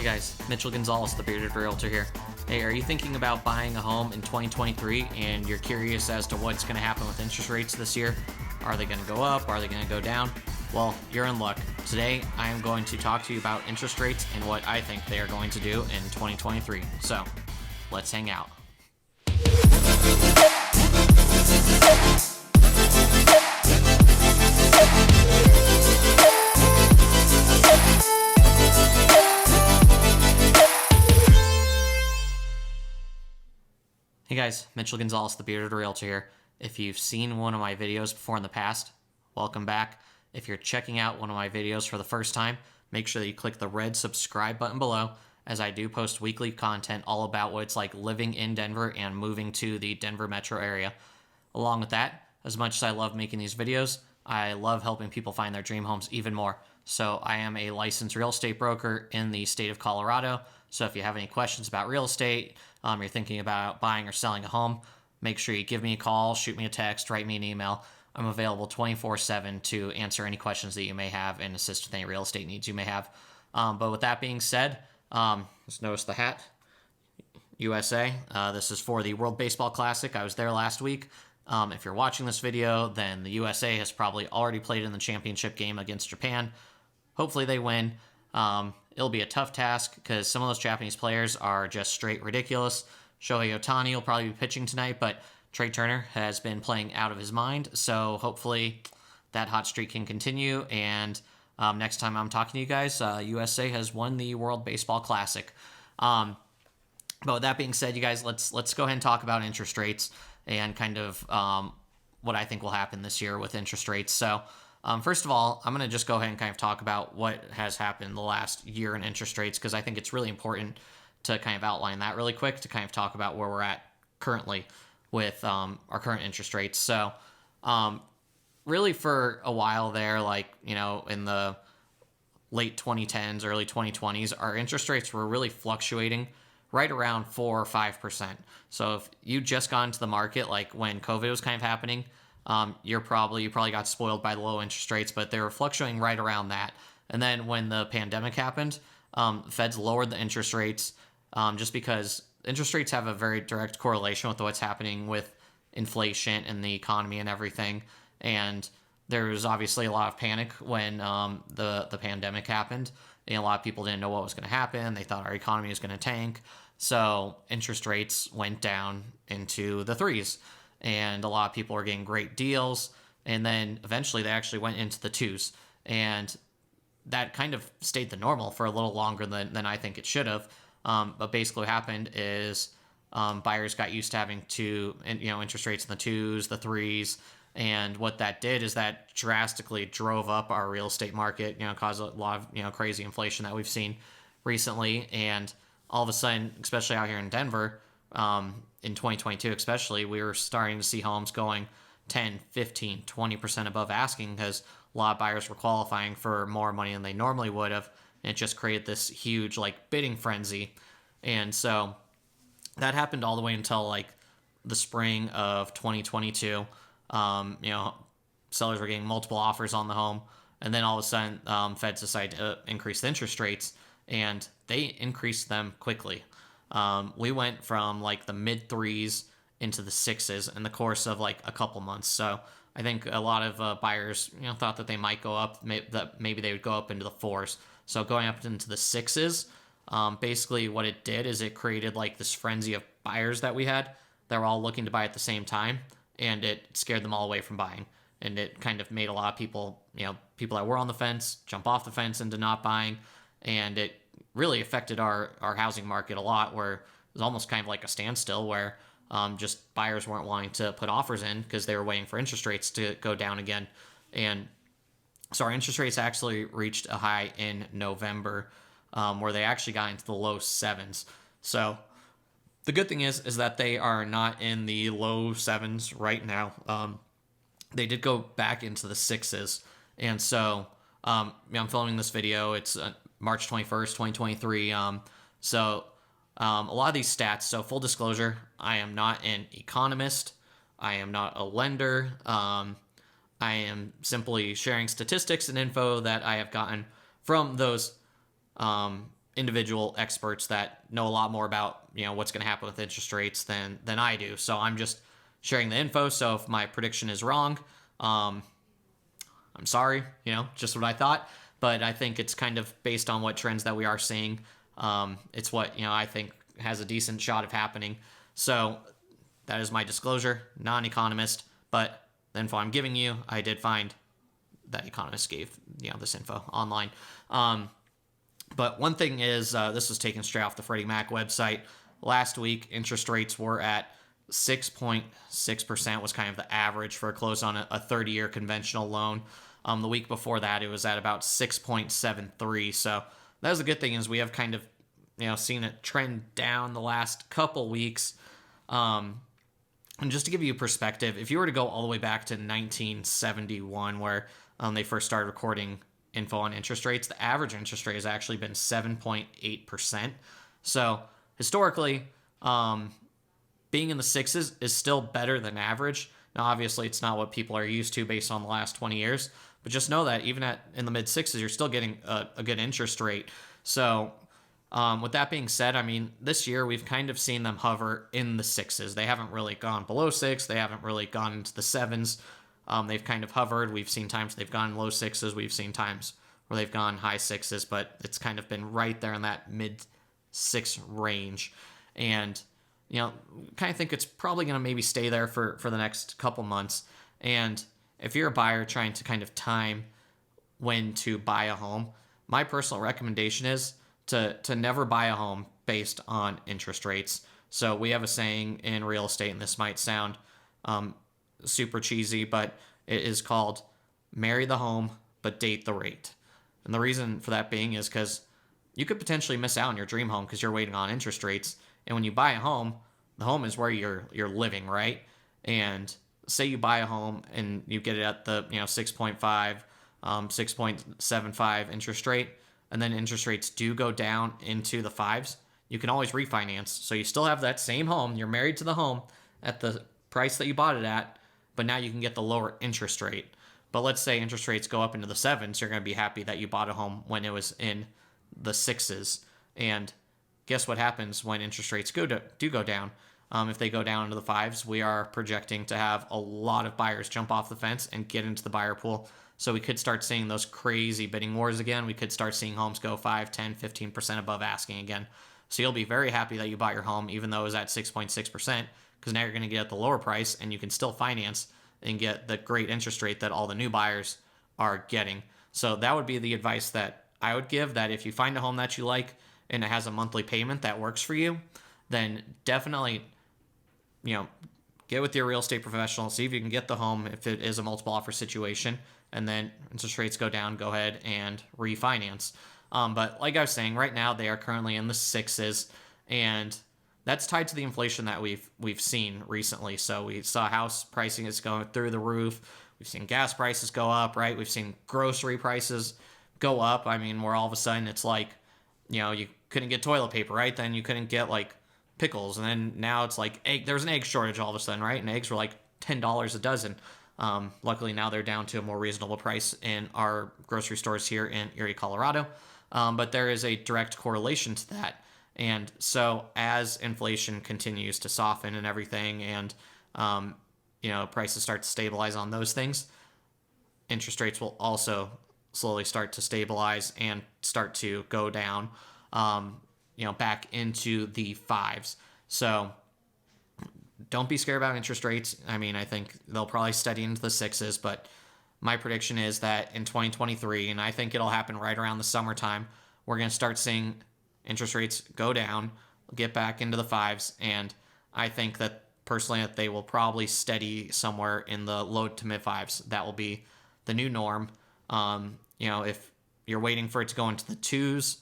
Hey guys, Mitchell Gonzales, the Bearded Realtor here. Hey, are you thinking about buying a home in 2023 and you're curious as to what's going to happen with interest rates this year? Are they going to go up? Are they going to go down? Well, you're in luck. Today, I am going to talk to you about interest rates and what I think they are going to do in 2023. So, let's hang out. Hey guys, Mitchell Gonzales, the Bearded Realtor here. If you've seen one of my videos before in the past, welcome back. If you're checking out one of my videos for the first time, make sure that you click the red subscribe button below, as I do post weekly content all about what it's like living in Denver and moving to the Denver metro area. Along with that, as much as I love making these videos, I love helping people find their dream homes even more. So I am a licensed real estate broker in the state of Colorado. So if you have any questions about real estate, you're thinking about buying or selling a home, make sure you give me a call, shoot me a text, write me an email. I'm available 24/7 to answer any questions that you may have and assist with any real estate needs you may have. But with that being said, just notice the hat, USA. This is for the World Baseball Classic. I was there last week. If you're watching this video, then the USA has probably already played in the championship game against Japan. Hopefully they win. It'll be a tough task because some of those Japanese players are just straight ridiculous. Shohei Ohtani will probably be pitching tonight, but Trey Turner has been playing out of his mind. So hopefully that hot streak can continue. And next time I'm talking to you guys, USA has won the World Baseball Classic. But with that being said, you guys, let's go ahead and talk about interest rates and kind of what I think will happen this year with interest rates. So first of all, I'm going to just go ahead and kind of talk about what has happened the last year in interest rates, because I think it's really important to kind of outline that really quick to kind of talk about where we're at currently with our current interest rates. So really for a while there, like, you know, in the late 2010s, early 2020s, our interest rates were really fluctuating right around 4 or 5%. So if you just got into the market, like when COVID was kind of happening, you probably got spoiled by the low interest rates, but they were fluctuating right around that. And then when the pandemic happened, Feds lowered the interest rates just because interest rates have a very direct correlation with what's happening with inflation and the economy and everything. And there was obviously a lot of panic when the pandemic happened. And a lot of people didn't know what was going to happen. They thought our economy was going to tank. So interest rates went down into the threes. And a lot of people were getting great deals. And then eventually they actually went into the twos. And that kind of stayed the normal for a little longer than I think it should have. But basically what happened is buyers got used to having interest rates in the twos, the threes. And what that did is that drastically drove up our real estate market, caused a lot of, crazy inflation that we've seen recently. And all of a sudden, especially out here in Denver, in 2022 especially, we were starting to see homes going 10, 15, 20% above asking because a lot of buyers were qualifying for more money than they normally would have. And it just created this huge bidding frenzy. And so that happened all the way until the spring of 2022. Sellers were getting multiple offers on the home. And then all of a sudden, Feds decided to increase the interest rates, and they increased them quickly. We went from the mid threes into the sixes in the course of a couple months. So I think a lot of buyers, thought that they might go up, that maybe they would go up into the fours. So going up into the sixes, basically what it did is it created this frenzy of buyers that we had that were all looking to buy at the same time, and it scared them all away from buying. And it kind of made a lot of people, people that were on the fence jump off the fence into not buying, and it really affected our housing market a lot, where it was almost kind of like a standstill where just buyers weren't wanting to put offers in because they were waiting for interest rates to go down again. And so our interest rates actually reached a high in November where they actually got into the low sevens. So the good thing is that they are not in the low sevens right now. They did go back into the sixes. And so I'm filming this video. It's March 21st, 2023. So a lot of these stats, so full disclosure, I am not an economist. I am not a lender. I am simply sharing statistics and info that I have gotten from those individual experts that know a lot more about what's going to happen with interest rates than I do. So I'm just sharing the info. So if my prediction is wrong, I'm sorry, just what I thought. But I think it's kind of based on what trends that we are seeing. It's what I think has a decent shot of happening. So that is my disclosure, non-economist, but the info I'm giving you, I did find that economists gave this info online. But one thing is, this was taken straight off the Freddie Mac website. Last week, interest rates were at 6.6% was kind of the average for a close on a 30-year conventional loan. The week before that, it was at about 6.73. So that was a good thing, is we have kind of seen it trend down the last couple weeks. And just to give you perspective, if you were to go all the way back to 1971, where they first started recording info on interest rates, the average interest rate has actually been 7.8%. So historically, being in the sixes is still better than average. Now, obviously, it's not what people are used to based on the last 20 years, but just know that even in the mid sixes, you're still getting a good interest rate. So with that being said, I mean, this year we've kind of seen them hover in the sixes. They haven't really gone below 6. They haven't really gone into the 7s. They've kind of hovered. We've seen times they've gone low 6s. We've seen times where they've gone high 6s, but it's kind of been right there in that mid 6 range. And, kind of think it's probably going to maybe stay there for the next couple months. And if you're a buyer trying to kind of time when to buy a home, my personal recommendation is to never buy a home based on interest rates. So we have a saying in real estate, and this might sound super cheesy, but it is called marry the home, but date the rate. And the reason for that being is because you could potentially miss out on your dream home because you're waiting on interest rates. And when you buy a home, the home is where you're living, right? And say you buy a home and you get it at the 6.5, 6.75 interest rate, and then interest rates do go down into the 5s, you can always refinance. So you still have that same home. You're married to the home at the price that you bought it at, but now you can get the lower interest rate. But let's say interest rates go up into the 7s, you're going to be happy that you bought a home when it was in the 6s. And guess what happens when interest rates do go down? If they go down into the 5s, we are projecting to have a lot of buyers jump off the fence and get into the buyer pool. So we could start seeing those crazy bidding wars again. We could start seeing homes go 5, 10, 15% above asking again. So you'll be very happy that you bought your home, even though it was at 6.6%, because now you're going to get at the lower price and you can still finance and get the great interest rate that all the new buyers are getting. So that would be the advice that I would give, that if you find a home that you like and it has a monthly payment that works for you, then definitely, get with your real estate professional, see if you can get the home if it is a multiple offer situation, and then interest rates go down, go ahead and refinance. But like I was saying, right now they are currently in the 6s, and that's tied to the inflation that we've seen recently. So we saw house pricing is going through the roof. We've seen gas prices go up, right? We've seen grocery prices go up. I mean, where all of a sudden it's like, you couldn't get toilet paper, right? Then you couldn't get like pickles, and then now it's like there's an egg shortage all of a sudden, right? And eggs were like $10 a dozen. Luckily now they're down to a more reasonable price in our grocery stores here in Erie, Colorado. But there is a direct correlation to that. And so as inflation continues to soften and everything, and prices start to stabilize on those things, interest rates will also slowly start to stabilize and start to go down, back into the 5s. So don't be scared about interest rates. I mean, I think they'll probably steady into the 6s, but my prediction is that in 2023, and I think it'll happen right around the summertime, we're going to start seeing interest rates go down, get back into the 5s, and I think that personally that they will probably steady somewhere in the low to mid 5s. That will be the new norm. If you're waiting for it to go into the 2s,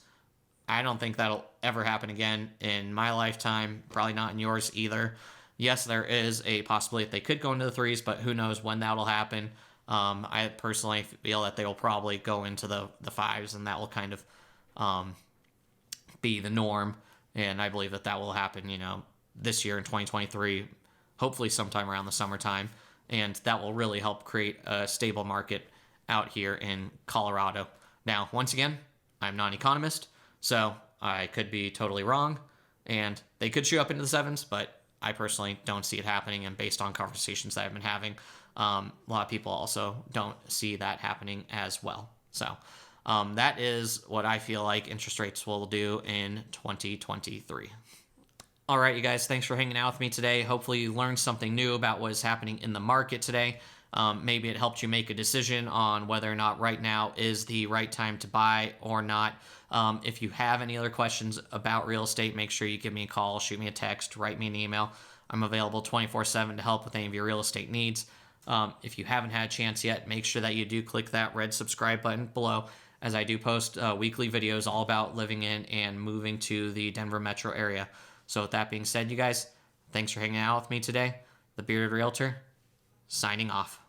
I don't think that'll ever happen again in my lifetime, probably not in yours either. Yes, there is a possibility that they could go into the 3s, but who knows when that'll happen. I personally feel that they will probably go into the 5s, and that will kind of be the norm. And I believe that will happen, this year in 2023, hopefully sometime around the summertime. And that will really help create a stable market out here in Colorado. Now, once again, I'm not an economist, so I could be totally wrong, and they could shoot up into the sevens, but I personally don't see it happening. And based on conversations that I've been having, a lot of people also don't see that happening as well. So that is what I feel like interest rates will do in 2023. All right, you guys, thanks for hanging out with me today. Hopefully, you learned something new about what is happening in the market today. Maybe it helped you make a decision on whether or not right now is the right time to buy or not. If you have any other questions about real estate, make sure you give me a call, shoot me a text, write me an email. I'm available 24/7 to help with any of your real estate needs. If you haven't had a chance yet, make sure that you do click that red subscribe button below, as I do post weekly videos all about living in and moving to the Denver metro area. So with that being said, you guys, thanks for hanging out with me today. The Bearded Realtor, signing off.